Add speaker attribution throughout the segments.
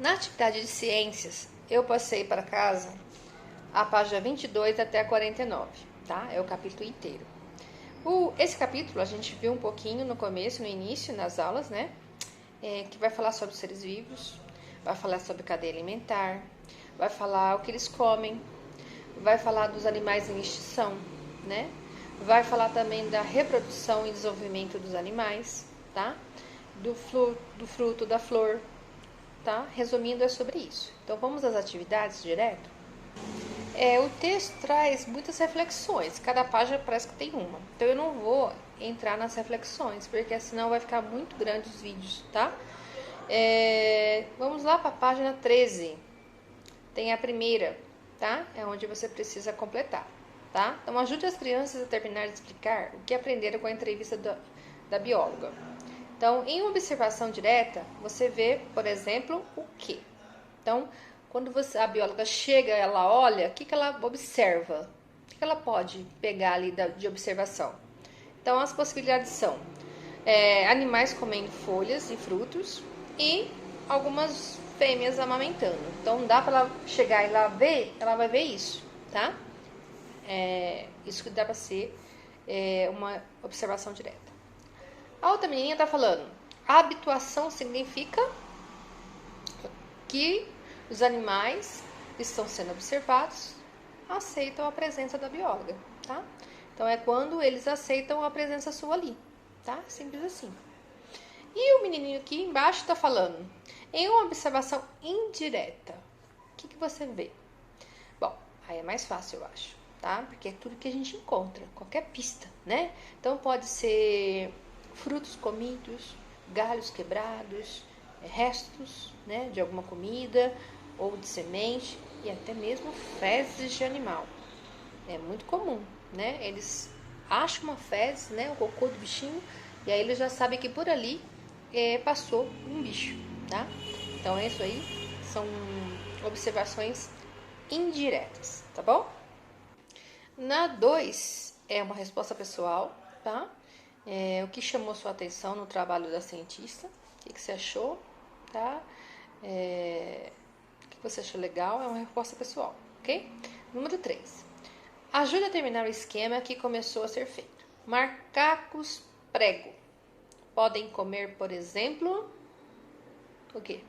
Speaker 1: Na atividade de ciências, eu passei para casa a página 22 até a 49, tá? É o capítulo inteiro. Esse capítulo a gente viu um pouquinho no começo, no início, nas aulas, né? Que vai falar sobre os seres vivos, vai falar sobre cadeia alimentar, vai falar o que eles comem, vai falar dos animais em extinção, né? Vai falar também da reprodução e desenvolvimento dos animais, tá? Do fruto, da flor, tá? Resumindo, é sobre isso. Então, vamos às atividades direto? O texto traz muitas reflexões, cada página parece que tem uma. Então, eu não vou entrar nas reflexões, porque senão vai ficar muito grande os vídeos, tá? Vamos lá para a página 13. Tem a primeira, tá? É onde você precisa completar, tá? Então, ajude as crianças a terminar de explicar o que aprenderam com a entrevista da bióloga. Então, em observação direta, você vê, por exemplo, o que? Então, quando a bióloga chega, ela olha, o que ela observa? O que ela pode pegar ali de observação? Então, as possibilidades são animais comendo folhas e frutos e algumas fêmeas amamentando. Então, dá para ela chegar e lá ver, ela vai ver isso, tá? Isso que dá para ser uma observação direta. A outra menininha está falando, a habituação significa que os animais que estão sendo observados aceitam a presença da bióloga, tá? Então, é quando eles aceitam a presença sua ali, tá? Simples assim. E o menininho aqui embaixo está falando, em uma observação indireta, o que você vê? Bom, aí é mais fácil, eu acho, tá? Porque é tudo que a gente encontra, qualquer pista, né? Então, pode ser frutos comidos, galhos quebrados, restos, né, de alguma comida ou de semente e até mesmo fezes de animal. É muito comum, né? Eles acham uma fezes, né, o cocô do bichinho, e aí eles já sabem que por ali passou um bicho, tá? Então, isso aí são observações indiretas, tá bom? Na 2 é uma resposta pessoal, tá? O que chamou sua atenção no trabalho da cientista? O que você achou? Tá? O que você achou legal? É uma resposta pessoal, ok? Número 3. Ajude a terminar o esquema que começou a ser feito. Macacos prego. Podem comer, por exemplo, o quê?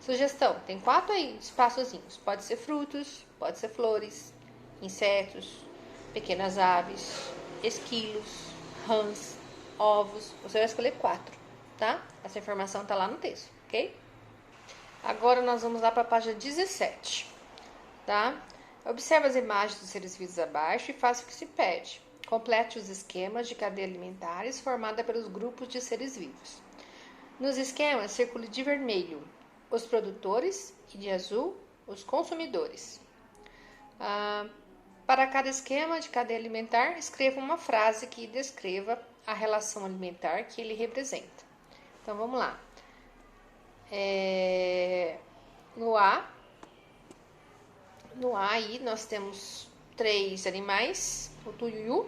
Speaker 1: Sugestão, tem 4 aí, espaçozinhos. Pode ser frutos, pode ser flores, insetos, pequenas aves, esquilos, rãs, ovos. Você vai escolher 4, tá? Essa informação tá lá no texto, ok? Agora nós vamos lá para a página 17, tá? Observe as imagens dos seres vivos abaixo e faça o que se pede. Complete os esquemas de cadeia alimentares formada pelos grupos de seres vivos. Nos esquemas, circule de vermelho os produtores e de azul os consumidores. Para cada esquema de cadeia alimentar, escreva uma frase que descreva a relação alimentar que ele representa. Então, vamos lá. No A aí nós temos 3 animais, o tuiuiu,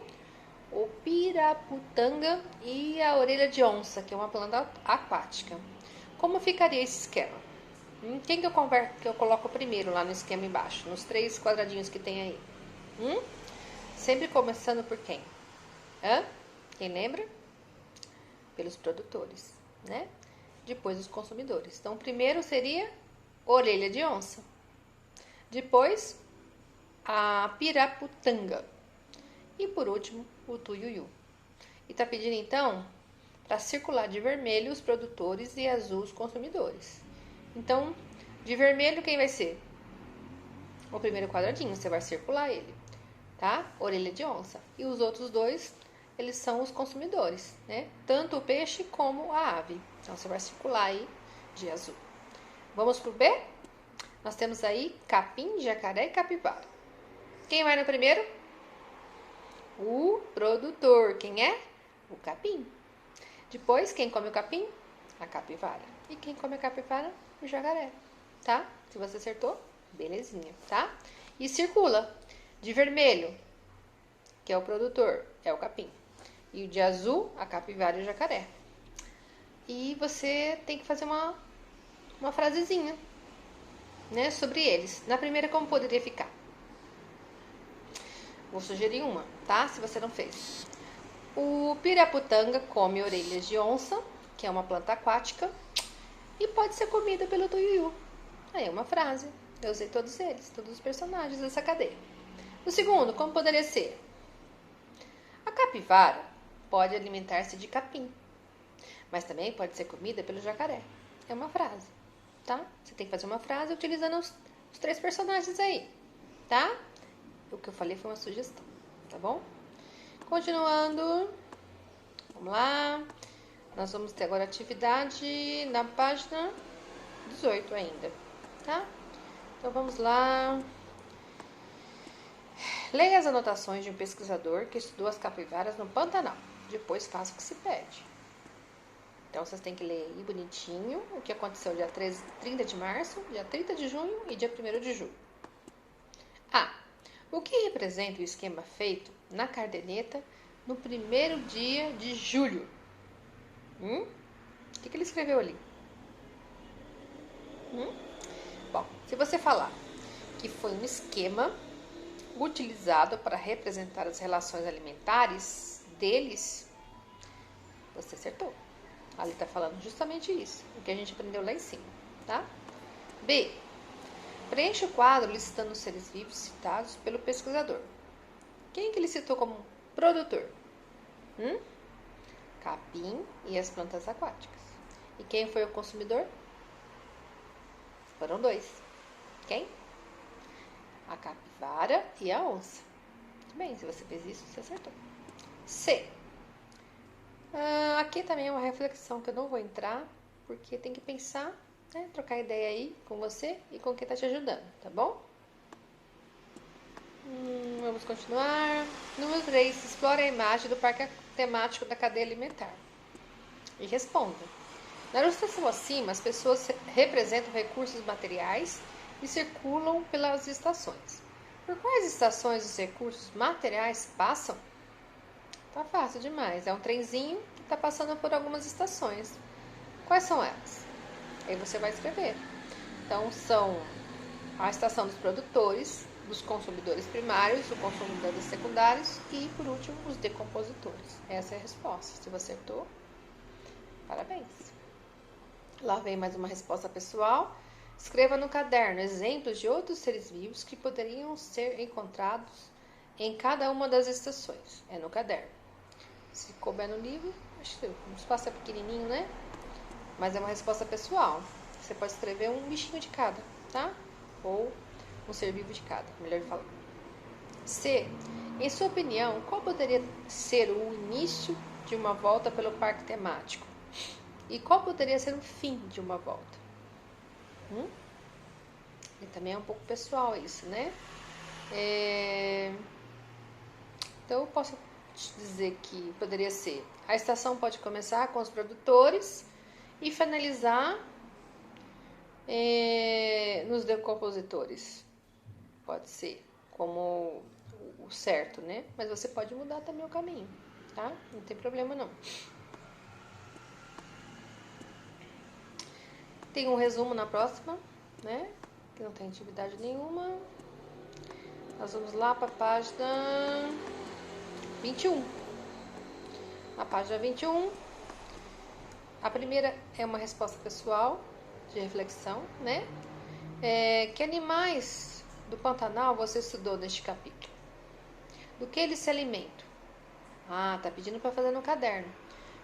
Speaker 1: o piraputanga e a orelha de onça, que é uma planta aquática. Como ficaria esse esquema? Quem que eu coloco primeiro lá no esquema embaixo, nos 3 quadradinhos que tem aí? Sempre começando por quem? Quem lembra? Pelos produtores, né? Depois os consumidores. Então, primeiro seria orelha de onça. Depois, a piraputanga. E por último, o tuiuiu. E tá pedindo, então, para circular de vermelho os produtores e azul os consumidores. Então, de vermelho, quem vai ser? O primeiro quadradinho, você vai circular ele, tá? Orelha de onça. E os outros 2, eles são os consumidores, né? Tanto o peixe como a ave. Então, você vai circular aí de azul. Vamos pro B? Nós temos aí capim, jacaré e capivara. Quem vai no primeiro? O produtor. Quem é? O capim. Depois, quem come o capim? A capivara. E quem come a capivara? O jacaré. Tá? Se você acertou, belezinha, tá? E circula. De vermelho, que é o produtor, é o capim. E o de azul, a capivara e o jacaré. E você tem que fazer uma frasezinha, né, sobre eles. Na primeira, como poderia ficar? Vou sugerir uma, tá? Se você não fez. O piraputanga come orelhas de onça, que é uma planta aquática, e pode ser comida pelo tuiuiu. Aí é uma frase. Eu usei todos eles, todos os personagens dessa cadeia. O segundo, como poderia ser? A capivara pode alimentar-se de capim, mas também pode ser comida pelo jacaré. É uma frase, tá? Você tem que fazer uma frase utilizando os três personagens aí, tá? O que eu falei foi uma sugestão, tá bom? Continuando, vamos lá. Nós vamos ter agora atividade na página 18 ainda, tá? Então vamos lá. Leia as anotações de um pesquisador que estudou as capivaras no Pantanal. Depois faça o que se pede. Então vocês têm que ler aí bonitinho o que aconteceu dia 30 de março, dia 30 de junho e dia 1º de julho. O que representa o esquema feito na caderneta no 1º dia de julho? O que ele escreveu ali? Bom, se você falar que foi um esquema utilizado para representar as relações alimentares deles, você acertou. Ali está falando justamente isso, o que a gente aprendeu lá em cima, tá? B. Preencha o quadro listando os seres vivos citados pelo pesquisador. Quem que ele citou como produtor? Capim e as plantas aquáticas. E quem foi o consumidor? Foram dois. Quem? A capivara e a onça. Bem, se você fez isso, você acertou. C. Aqui também é uma reflexão que eu não vou entrar, porque tem que pensar, né, trocar ideia aí com você e com quem está te ajudando, tá bom? Vamos continuar. Número 3. Explore a imagem do parque temático da cadeia alimentar. E responda. Na ilustração acima, as pessoas representam recursos materiais e circulam pelas estações. Por quais estações os recursos materiais passam? Tá fácil demais. É um trenzinho que está passando por algumas estações. Quais são elas? Aí você vai escrever. Então, são a estação dos produtores, dos consumidores primários, dos consumidores secundários e, por último, os decompositores. Essa é a resposta. Se você acertou, parabéns. Lá vem mais uma resposta pessoal. Escreva no caderno exemplos de outros seres vivos que poderiam ser encontrados em cada uma das estações. É no caderno. Se couber no livro, acho que o espaço é pequenininho, né? Mas é uma resposta pessoal. Você pode escrever um bichinho de cada, tá? Ou um ser vivo de cada, melhor falar. C. Em sua opinião, qual poderia ser o início de uma volta pelo parque temático? E qual poderia ser o fim de uma volta? E também é um pouco pessoal isso, né? Então eu posso te dizer que poderia ser: a estação pode começar com os produtores e finalizar nos decompositores. Pode ser como o certo, né? Mas você pode mudar também o caminho, tá? Não tem problema não. Tem um resumo na próxima, né? Que não tem atividade nenhuma. Nós vamos lá para a página 21. Na página 21, a primeira é uma resposta pessoal de reflexão, né? Que animais do Pantanal você estudou neste capítulo? Do que eles se alimentam? Tá pedindo para fazer no caderno.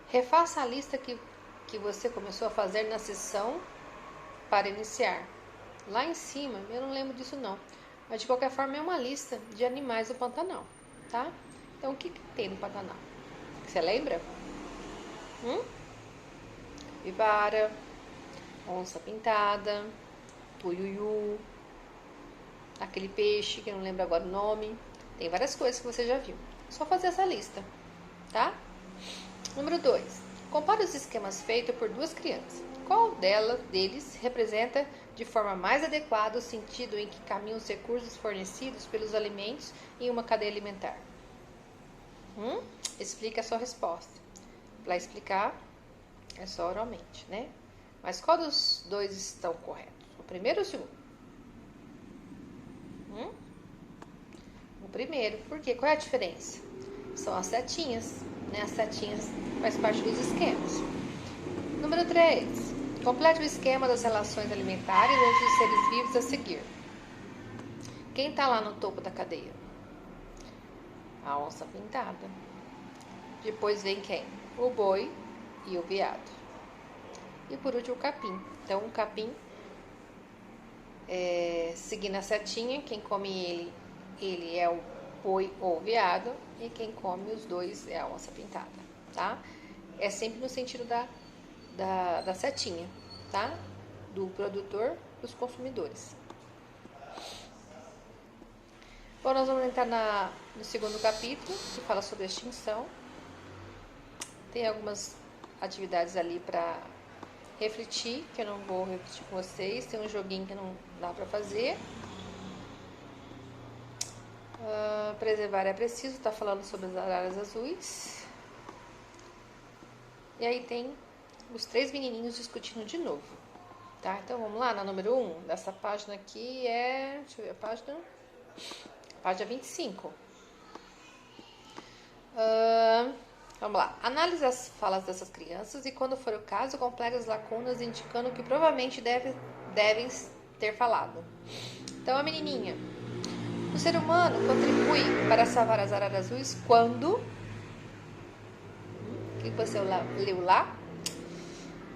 Speaker 1: Refaça a lista que você começou a fazer na sessão para iniciar. Lá em cima, eu não lembro disso não. Mas de qualquer forma é uma lista de animais do Pantanal, tá? Então o que tem no Pantanal? Você lembra? Capivara, onça pintada, tuiuiu, aquele peixe que eu não lembro agora o nome. Tem várias coisas que você já viu. Só fazer essa lista, tá? Número 2. Compare os esquemas feitos por duas crianças. Qual deles representa de forma mais adequada o sentido em que caminham os recursos fornecidos pelos alimentos em uma cadeia alimentar? Explique a sua resposta. Para explicar, é só oralmente, né? Mas qual dos dois estão corretos? O primeiro ou o segundo? O primeiro. Por quê? Qual é a diferença? São as setinhas, né? As setinhas faz parte dos esquemas. Número 3. Complete o esquema das relações alimentares entre os seres vivos a seguir. Quem está lá no topo da cadeia? A onça pintada. Depois vem quem? O boi e o veado. E por último o capim. Então o capim, seguindo a setinha, quem come ele é o boi ou o veado, e quem come os dois é a onça pintada, tá? É sempre no sentido da setinha, tá? Do produtor dos consumidores. Bom, nós vamos entrar no segundo capítulo, que fala sobre a extinção. Tem algumas atividades ali para refletir, que eu não vou repetir com vocês. Tem um joguinho que não dá para fazer. Preservar é preciso, tá falando sobre as araras azuis. E aí tem os 3 menininhos discutindo de novo, tá? Então vamos lá, na número 1 dessa página aqui deixa eu ver a página 25. Vamos lá. Analise as falas dessas crianças e, quando for o caso, complete as lacunas indicando o que provavelmente devem ter falado. Então, a menininha. O ser humano contribui para salvar as araras azuis quando... O que você leu lá?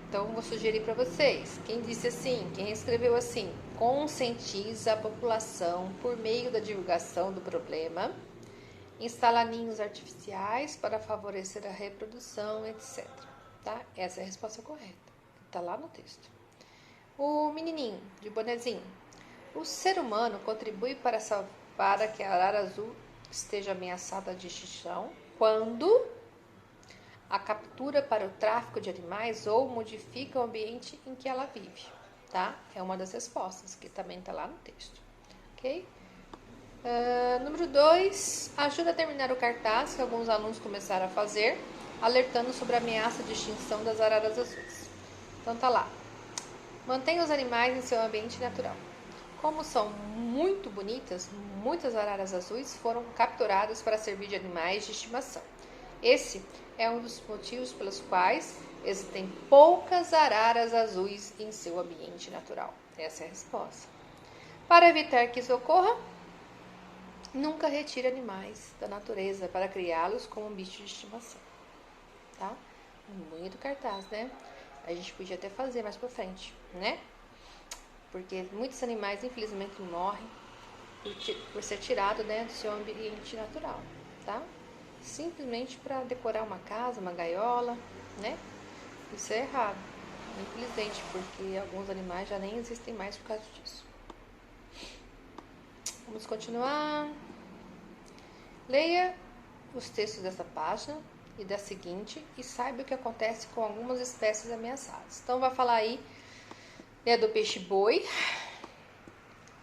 Speaker 1: Então, vou sugerir para vocês. Quem disse assim, quem escreveu assim: conscientiza a população por meio da divulgação do problema, instala ninhos artificiais para favorecer a reprodução, etc. Tá? Essa é a resposta correta. Está lá no texto. O menininho de bonezinho. O ser humano contribui para que a arara azul esteja ameaçada de extinção quando a captura para o tráfico de animais ou modifica o ambiente em que ela vive, tá? É uma das respostas que também está lá no texto, ok? Número 2, ajuda a terminar o cartaz que alguns alunos começaram a fazer, alertando sobre a ameaça de extinção das araras azuis. Então tá lá. Mantenha os animais em seu ambiente natural. Como são muito bonitas, muitas araras azuis foram capturadas para servir de animais de estimação. Esse é um dos motivos pelos quais existem poucas araras azuis em seu ambiente natural. Essa é a resposta. Para evitar que isso ocorra, nunca retire animais da natureza para criá-los como um bicho de estimação. Tá? Bonito cartaz, né? A gente podia até fazer mais pra frente, né? Porque muitos animais, infelizmente, morrem por ser tirado, né, do seu ambiente natural, tá? Simplesmente para decorar uma casa, uma gaiola, né? Isso é errado, infelizmente, porque alguns animais já nem existem mais por causa disso. Vamos continuar. Leia os textos dessa página e da seguinte e saiba o que acontece com algumas espécies ameaçadas. Então, vai falar aí, né, do peixe-boi.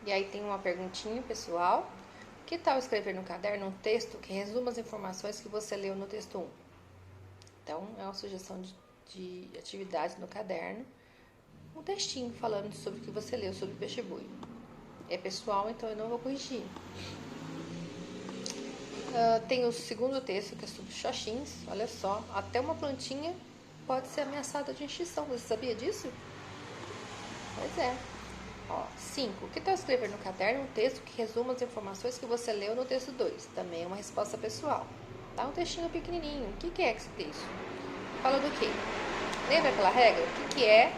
Speaker 1: E aí tem uma perguntinha, pessoal. Que tal escrever no caderno um texto que resuma as informações que você leu no texto 1? Então, é uma sugestão de atividade no caderno. Um textinho falando sobre o que você leu sobre o peixe-boi. É pessoal, então eu não vou corrigir. Tem o segundo texto, que é sobre xoxins. Olha só, até uma plantinha pode ser ameaçada de extinção. Você sabia disso? Pois é. 5. Que tal escrever no caderno um texto que resuma as informações que você leu no texto 2? Também é uma resposta pessoal. Tá? Um textinho pequenininho. O que é esse texto? Fala do quê? Lembra aquela regra? O que é?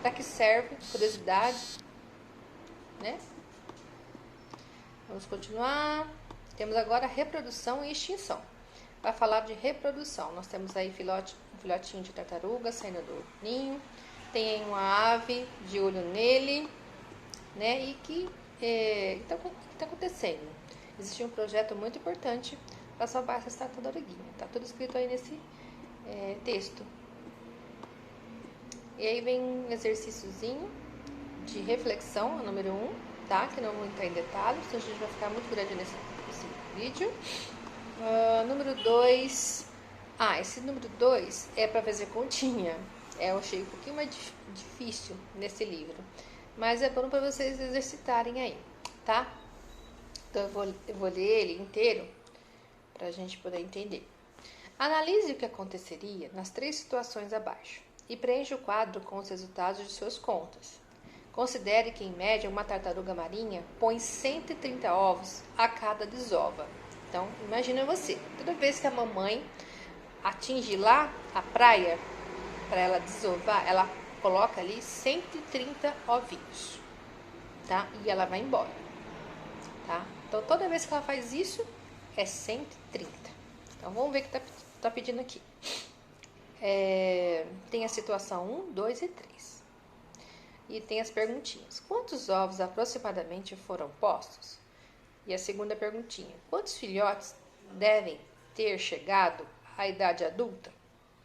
Speaker 1: Para que serve? Curiosidade? Né? Vamos continuar. Temos agora reprodução e extinção. Vai falar de reprodução. Nós temos aí um filhotinho de tartaruga saindo do ninho. Tem aí uma ave de olho nele, né? E que está acontecendo? Existe um projeto muito importante para salvar essa tartaruguinha. Está tudo escrito aí nesse texto. E aí vem um exercíciozinho de reflexão, a número 1, tá? Que não vou entrar em detalhes, senão a gente vai ficar muito grande nesse vídeo. Número 2. Esse número 2 é para fazer continha. Eu achei um pouquinho mais difícil nesse livro. Mas é bom para vocês exercitarem aí, tá? Então eu vou ler ele inteiro para a gente poder entender. Analise o que aconteceria nas 3 situações abaixo e preencha o quadro com os resultados de suas contas. Considere que, em média, uma tartaruga marinha põe 130 ovos a cada desova. Então, imagina você, toda vez que a mamãe atinge lá a praia, para ela desovar, ela coloca ali 130 ovinhos, tá? E ela vai embora, tá? Então, toda vez que ela faz isso, é 130. Então, vamos ver o que tá pedindo aqui. Tem a situação 1, 2 e 3. E tem as perguntinhas. Quantos ovos aproximadamente foram postos? E a segunda perguntinha. Quantos filhotes devem ter chegado à idade adulta?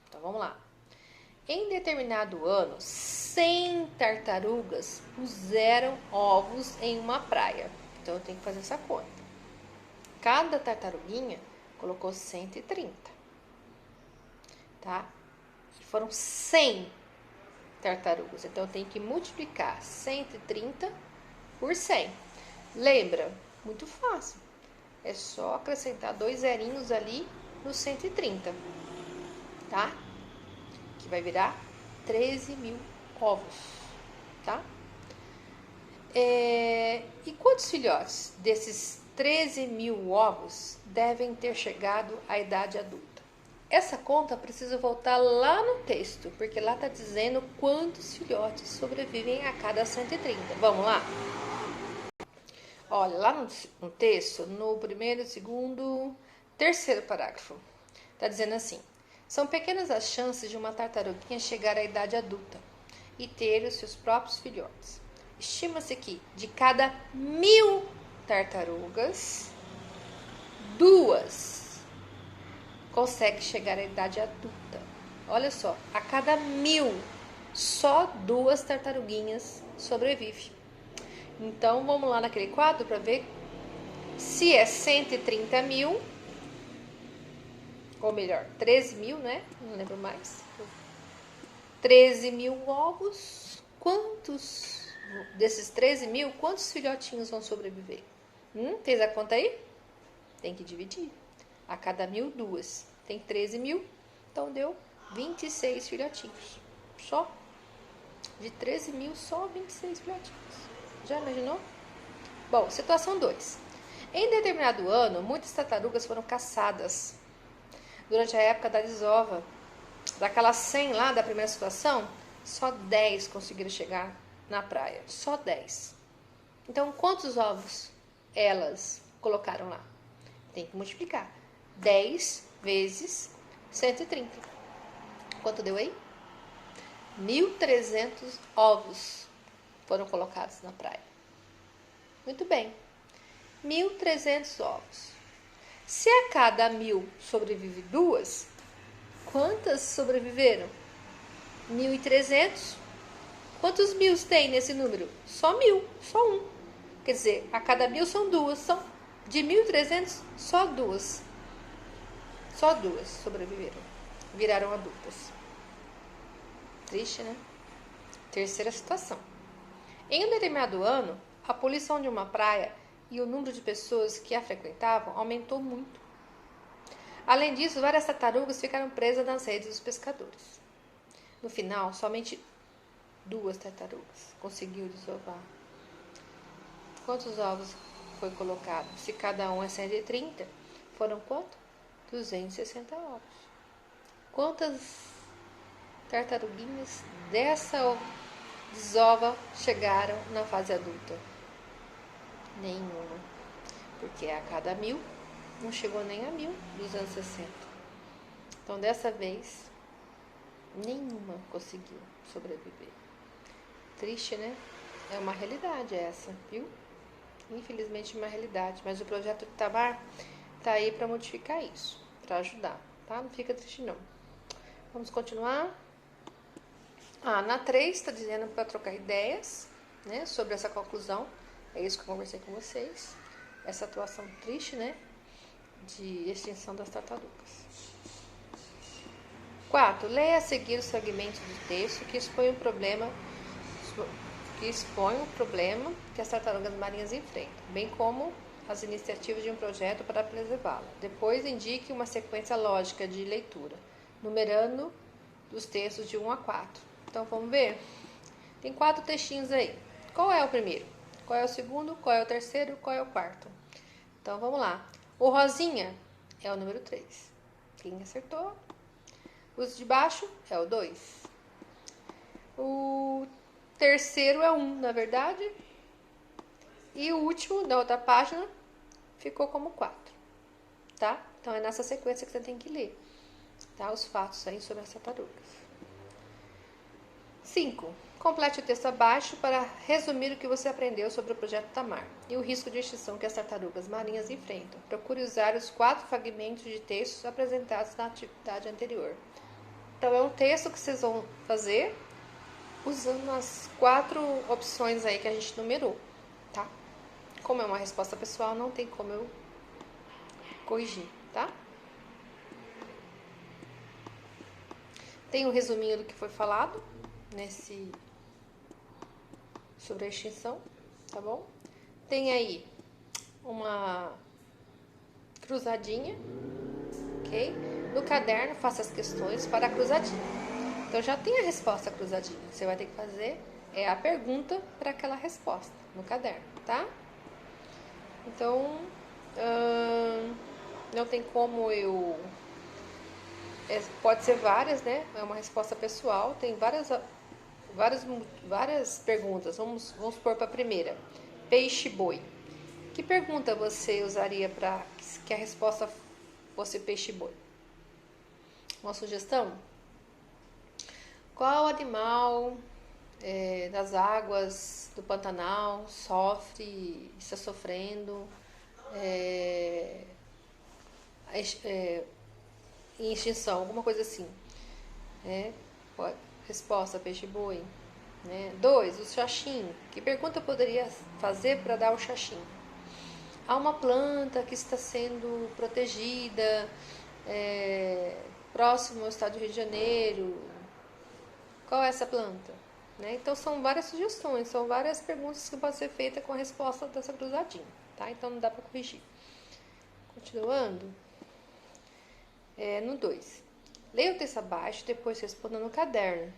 Speaker 1: Então, vamos lá. Em determinado ano, 100 tartarugas puseram ovos em uma praia. Então, eu tenho que fazer essa conta. Cada tartaruguinha colocou 130. Tá? E foram 100 tartarugas. Então, eu tenho que multiplicar 130 por 100. Lembra? Muito fácil. É só acrescentar 2 zerinhos ali no 130. Tá? Que vai virar 13 mil ovos. Tá? E quantos filhotes desses 13 mil ovos devem ter chegado à idade adulta? Essa conta precisa voltar lá no texto, porque lá está dizendo quantos filhotes sobrevivem a cada 130. Vamos lá? Olha, lá no texto, no primeiro, segundo, terceiro parágrafo, está dizendo assim: são pequenas as chances de uma tartaruguinha chegar à idade adulta e ter os seus próprios filhotes. Estima-se que, de cada 1000 tartarugas, 2 conseguem chegar à idade adulta. Olha só, a cada 1000, só 2 tartaruguinhas sobrevivem. Então, vamos lá naquele quadro para ver se é 130 mil, ou melhor, 13 mil, né? Não lembro mais. 13 mil ovos. Quantos desses 13 mil, quantos filhotinhos vão sobreviver? Fez a conta aí? Tem que dividir. A cada 1000, 2. Tem 13 mil, então deu 26 filhotinhos. Só. De 13 mil, só 26 filhotinhos. Já imaginou? Bom, situação 2. Em determinado ano, muitas tartarugas foram caçadas. Durante a época da desova, daquelas 100 lá da primeira situação, só 10 conseguiram chegar na praia. Só 10. Então, quantos ovos elas colocaram lá? Tem que multiplicar. 10 vezes 130. Quanto deu aí? 1.300 ovos foram colocados na praia. Muito bem. 1.300 ovos. Se a cada 1000 sobrevive 2, quantas sobreviveram? 1.300. Quantos 1000 tem nesse número? Só 1000, só 1. Quer dizer, a cada 1000 são 2. São de 1.300, só 2. Só 2 sobreviveram. Viraram adultas. Triste, né? Terceira situação. Em um determinado ano, a poluição de uma praia e o número de pessoas que a frequentavam aumentou muito. Além disso, várias tartarugas ficaram presas nas redes dos pescadores. No final, somente 2 tartarugas conseguiu desovar. Quantos ovos foi colocado? Se cada um é 130, foram quanto? 260 ovos. Quantas tartaruguinhas dessa desova chegaram na fase adulta? Nenhuma. Porque a cada 1000 não chegou nem a 1.260. Então, dessa vez, nenhuma conseguiu sobreviver. Triste, né? É uma realidade essa, viu? Infelizmente, uma realidade. Mas o projeto Itamar tá aí para modificar isso, para ajudar, tá? Não fica triste, não. Vamos continuar. Na 3 está dizendo para trocar ideias, né, sobre essa conclusão. É isso que eu conversei com vocês. Essa atuação triste, né, de extinção das tartarugas. 4. Leia a seguir os fragmentos do texto que expõe o problema que as tartarugas marinhas enfrentam, bem como as iniciativas de um projeto para preservá-la. Depois, indique uma sequência lógica de leitura, numerando os textos de 1 a 4. Então, vamos ver? Tem 4 textinhos aí. Qual é o primeiro? Qual é o segundo? Qual é o terceiro? Qual é o quarto? Então, vamos lá. O rosinha é o número 3. Quem acertou? Os de baixo é o 2. O terceiro é 1, na verdade. E o último, da outra página, ficou como 4. Tá? Então, é nessa sequência que você tem que ler. Tá? Os fatos aí sobre as tartarugas. 5. Complete o texto abaixo para resumir o que você aprendeu sobre o projeto Tamar e o risco de extinção que as tartarugas marinhas enfrentam. Procure usar os 4 fragmentos de textos apresentados na atividade anterior. Então, é um texto que vocês vão fazer usando as 4 opções aí que a gente numerou, tá? Como é uma resposta pessoal, não tem como eu corrigir, tá? Tem um resuminho do que foi falado sobre a extinção, tá bom? Tem aí uma cruzadinha, ok? No caderno, faça as questões para a cruzadinha. Então, já tem a resposta cruzadinha. Você vai ter que fazer a pergunta para aquela resposta no caderno, tá? Então, não tem como eu... pode ser várias, né? É uma resposta pessoal. Tem várias perguntas. Vamos supor para a primeira. Peixe-boi. Que pergunta você usaria para que a resposta fosse peixe-boi? Uma sugestão? Qual animal das águas do Pantanal está sofrendo em extinção? Alguma coisa assim. Resposta, peixe-boi. 2. O xaxim. Que pergunta eu poderia fazer para dar o xaxim? Há uma planta que está sendo protegida próximo ao estado do Rio de Janeiro. Qual é essa planta? Então, são várias sugestões, são várias perguntas que podem ser feitas com a resposta dessa cruzadinha, tá? Então, não dá para corrigir. Continuando. No 2. Leia o texto abaixo e depois responda no caderno.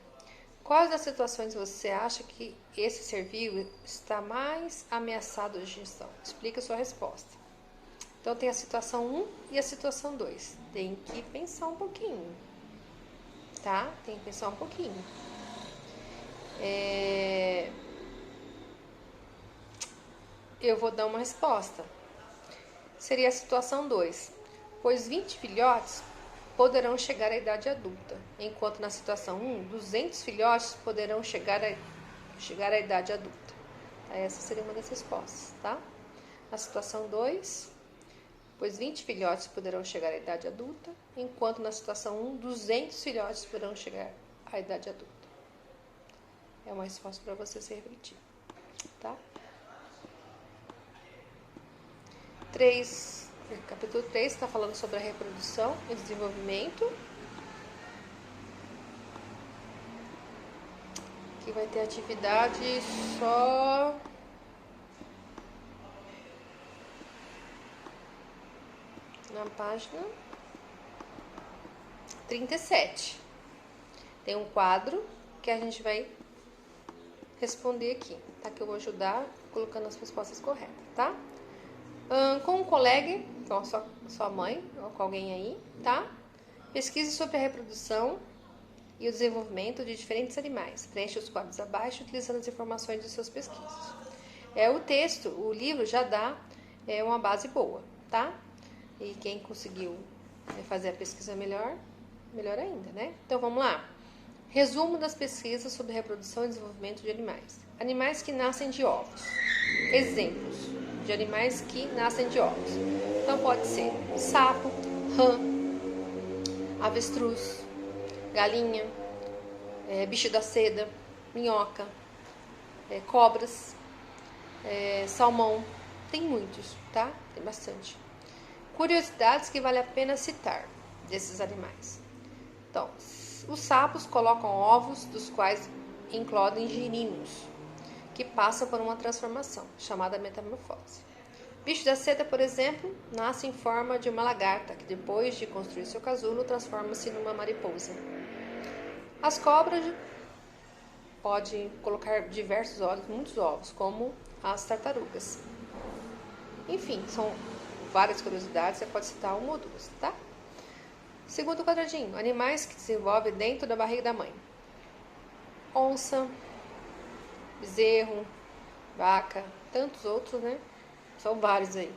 Speaker 1: Quais das situações você acha que esse ser vivo está mais ameaçado de extinção? Explica a sua resposta. Então, tem a situação 1 e a situação 2. Tem que pensar um pouquinho. Tá? Tem que pensar um pouquinho. Eu vou dar uma resposta. Seria a situação 2. Pois 20 filhotes poderão chegar à idade adulta, enquanto na situação 1, 200 filhotes poderão chegar à idade adulta. Essa seria uma das respostas, tá? Na situação 2, pois 20 filhotes poderão chegar à idade adulta, enquanto na situação 1, 200 filhotes poderão chegar à idade adulta. É uma resposta para você se refletir, tá? 3. Capítulo 3 está falando sobre a reprodução e desenvolvimento. Aqui vai ter atividade só na página 37. Tem um quadro que a gente vai responder aqui, tá? Que eu vou ajudar colocando as respostas corretas, tá? Com um colega, com a sua mãe ou com alguém aí, tá? Pesquise sobre a reprodução e o desenvolvimento de diferentes animais. Preencha os quadros abaixo utilizando as informações de suas pesquisas. O texto, o livro já dá uma base boa, tá? E quem conseguiu fazer a pesquisa melhor ainda, né? Então, vamos lá. Resumo das pesquisas sobre reprodução e desenvolvimento de animais. Animais que nascem de ovos. Exemplos de animais que nascem de ovos. Então, pode ser sapo, rã, avestruz, galinha, bicho da seda, minhoca, cobras, salmão. Tem muitos, tá? Tem bastante. Curiosidades que vale a pena citar desses animais. Então, os sapos colocam ovos dos quais eclodem girinos, que passam por uma transformação, chamada metamorfose. Bicho da seda, por exemplo, nasce em forma de uma lagarta, que depois de construir seu casulo, transforma-se numa mariposa. As cobras podem colocar diversos ovos, muitos ovos, como as tartarugas. Enfim, são várias curiosidades, você pode citar uma ou duas, tá? Segundo quadradinho, animais que desenvolvem dentro da barriga da mãe. Onça, bezerro, vaca, tantos outros, né? São vários aí.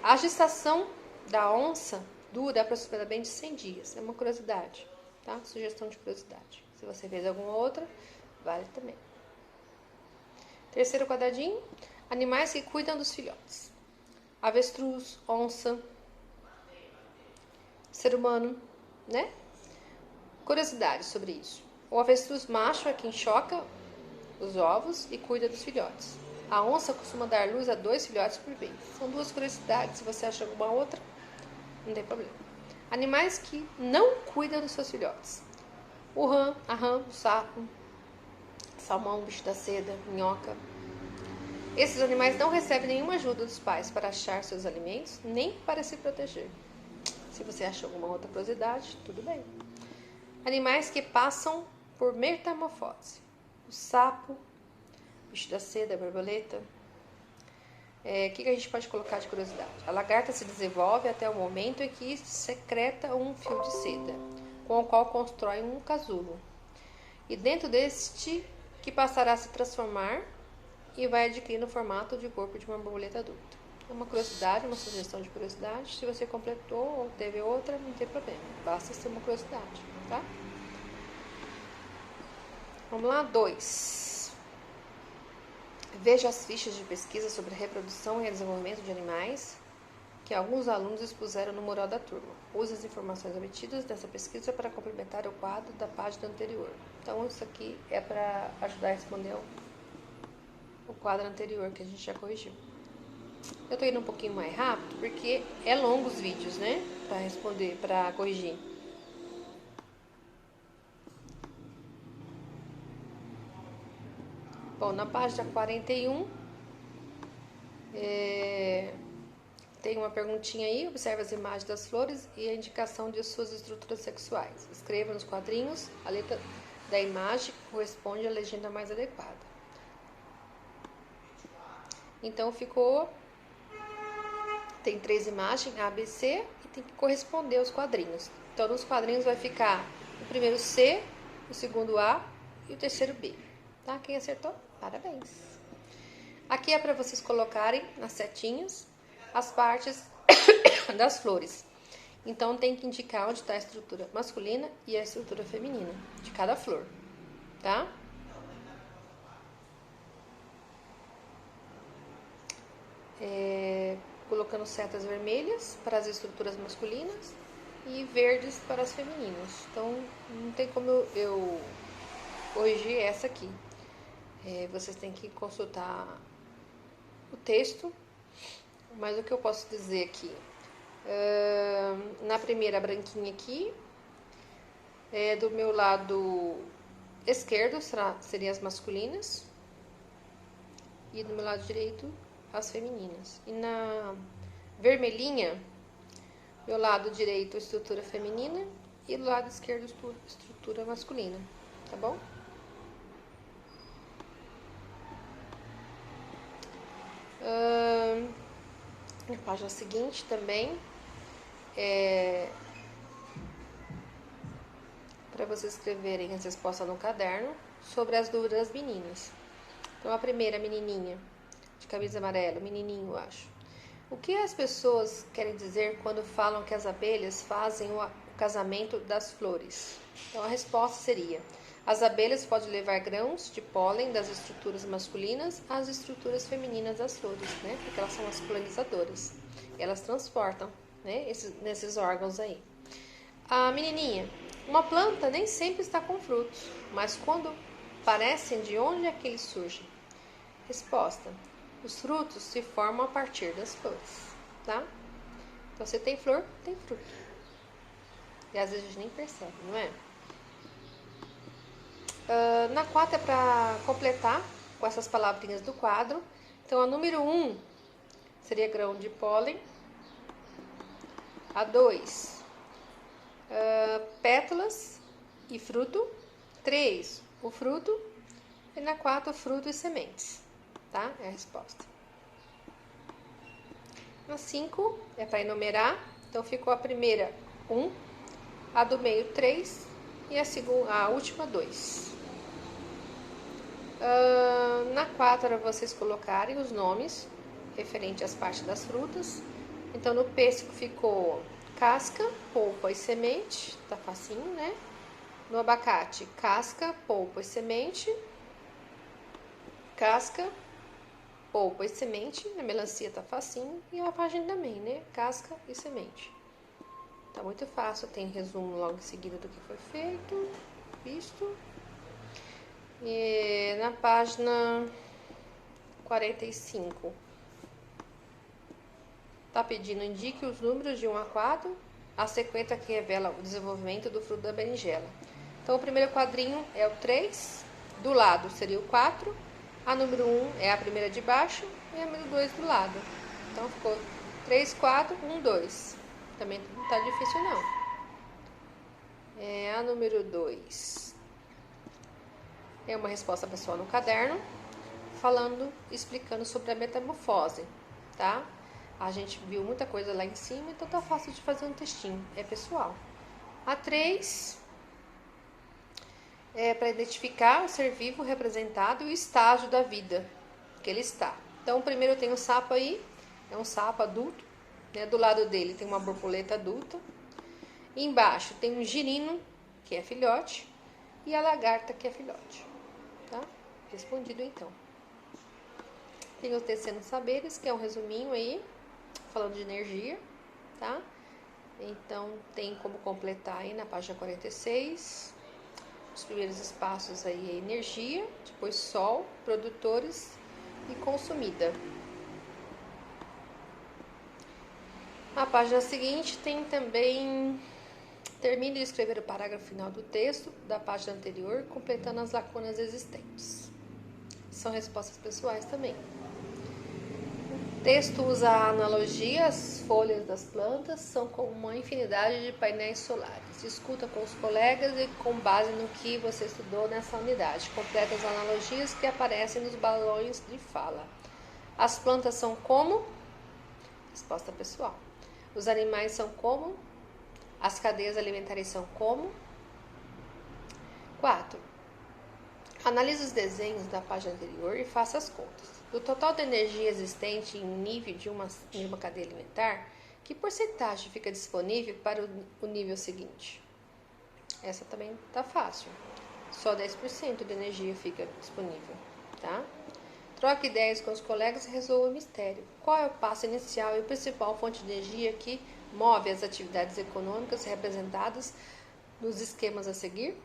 Speaker 1: A gestação da onça dura aproximadamente 100 dias. É uma curiosidade, tá? Sugestão de curiosidade. Se você fez alguma outra, vale também. Terceiro quadradinho, animais que cuidam dos filhotes. Avestruz, onça, ser humano, né? Curiosidades sobre isso. O avestruz macho é quem choca os ovos e cuida dos filhotes. A onça costuma dar luz a 2 filhotes por vez. São duas curiosidades. Se você acha alguma outra, não tem problema. Animais que não cuidam dos seus filhotes. O rã, a rã, o sapo, salmão, bicho da seda, minhoca. Esses animais não recebem nenhuma ajuda dos pais para achar seus alimentos, nem para se proteger. Se você acha alguma outra curiosidade, tudo bem. Animais que passam por metamorfose. O sapo, bicho da seda, a borboleta. O que a gente pode colocar de curiosidade? A lagarta se desenvolve até o momento em que secreta um fio de seda, com o qual constrói um casulo. E dentro deste, que passará a se transformar e vai adquirindo o formato de corpo de uma borboleta adulta. É uma curiosidade, uma sugestão de curiosidade. Se você completou ou teve outra, não tem problema. Basta ser uma curiosidade, tá? Vamos lá, 2. Veja as fichas de pesquisa sobre reprodução e desenvolvimento de animais que alguns alunos expuseram no mural da turma. Use as informações obtidas dessa pesquisa para complementar o quadro da página anterior. Então, isso aqui é para ajudar a responder o quadro anterior que a gente já corrigiu. Eu tô indo um pouquinho mais rápido porque é longo os vídeos, né? Para responder, para corrigir. Bom, na página 41, tem uma perguntinha aí. Observe as imagens das flores e a indicação de suas estruturas sexuais. Escreva nos quadrinhos a letra da imagem que corresponde à legenda mais adequada. Então, tem 3 imagens, A, B, C, e tem que corresponder aos quadrinhos. Então, nos quadrinhos vai ficar o primeiro C, o segundo A e o terceiro B. Tá? Quem acertou? Parabéns! Aqui é para vocês colocarem nas setinhas as partes das flores. Então, tem que indicar onde está a estrutura masculina e a estrutura feminina de cada flor, tá? Colocando setas vermelhas para as estruturas masculinas e verdes para as femininas. Então, não tem como eu corrigir essa aqui. Vocês têm que consultar o texto, mas o que eu posso dizer aqui? Na primeira branquinha aqui, do meu lado esquerdo seriam as masculinas e do meu lado direito as femininas. E na vermelhinha, do lado direito estrutura feminina e do lado esquerdo estrutura masculina, tá bom? Na página seguinte também para vocês escreverem as respostas no caderno sobre as dúvidas das meninas. Então, a primeira menininha de camisa amarela, menininho, eu acho. O que as pessoas querem dizer quando falam que as abelhas fazem o casamento das flores? Então, a resposta seria: as abelhas podem levar grãos de pólen das estruturas masculinas às estruturas femininas das flores, né? Porque elas são as polinizadoras. Elas transportam, né, nesses órgãos aí. A menininha: uma planta nem sempre está com frutos, mas quando parecem, de onde é que eles surgem? Resposta: os frutos se formam a partir das flores, tá? Então, se tem flor, tem fruto. E às vezes a gente nem percebe, não é? Na 4 é para completar com essas palavrinhas do quadro. Então, a número 1 seria grão de pólen. A 2, pétalas e fruto. 3, o fruto. E na 4, fruto e sementes, tá? É a resposta. Na 5, é para enumerar. Então, ficou a primeira 1, a do meio 3 e a última 2. Na 4, era vocês colocarem os nomes referente às partes das frutas. Então, no pêssego ficou casca, polpa e semente, tá facinho, né? No abacate, casca, polpa e semente. Casca, polpa e semente. Na melancia tá facinho. E a página também, né? Casca e semente. Tá muito fácil. Tem resumo logo em seguida do que foi feito, visto. E na página 45, tá pedindo, indique os números de 1 a 4, a sequência que revela o desenvolvimento do fruto da berinjela. Então, o primeiro quadrinho é o 3, do lado seria o 4, a número 1 é a primeira de baixo e a número 2 do lado. Então, ficou 3, 4, 1, 2. Também não tá difícil, não. A número 2 é uma resposta pessoal no caderno, explicando sobre a metamorfose, tá? A gente viu muita coisa lá em cima, então tá fácil de fazer um textinho, é pessoal. A 3 é para identificar o ser vivo representado e o estágio da vida que ele está. Então, primeiro tem o sapo aí, é um sapo adulto, né? Do lado dele tem uma borboleta adulta. E embaixo tem um girino, que é filhote, e a lagarta, que é filhote. Tá? Respondido, então. Tem o Tecendo Saberes, que é um resuminho aí, falando de energia, tá? Então, tem como completar aí na página 46. Os primeiros espaços aí é energia, depois sol, produtores e consumida. Na página seguinte tem também, termine de escrever o parágrafo final do texto da página anterior, completando as lacunas existentes. São respostas pessoais também. O texto usa a analogia, as folhas das plantas são como uma infinidade de painéis solares. Discuta com os colegas e, com base no que você estudou nessa unidade, completa as analogias que aparecem nos balões de fala. As plantas são como? Resposta pessoal. Os animais são como? As cadeias alimentares são como? 4. Analise os desenhos da página anterior e faça as contas. Do total de energia existente em nível de uma cadeia alimentar, que porcentagem fica disponível para o nível seguinte? Essa também tá fácil. Só 10% de energia fica disponível, tá? Troque ideias com os colegas e resolva o mistério. Qual é o passo inicial e a principal fonte de energia que move as atividades econômicas representadas nos esquemas a seguir?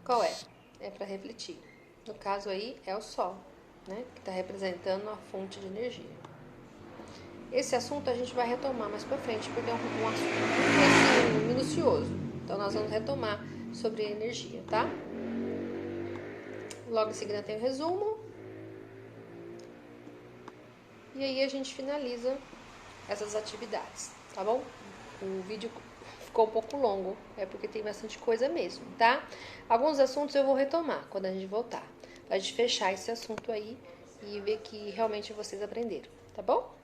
Speaker 1: Qual é? É para refletir. No caso aí é o Sol, né? Que está representando a fonte de energia. Esse assunto a gente vai retomar mais para frente, porque é um assunto assim, minucioso. Então nós vamos retomar sobre energia, tá? Logo em seguida tem o resumo. E aí a gente finaliza essas atividades, tá bom? O vídeo ficou um pouco longo, é porque tem bastante coisa mesmo, tá? Alguns assuntos eu vou retomar quando a gente voltar, pra gente fechar esse assunto aí e ver que realmente vocês aprenderam, tá bom?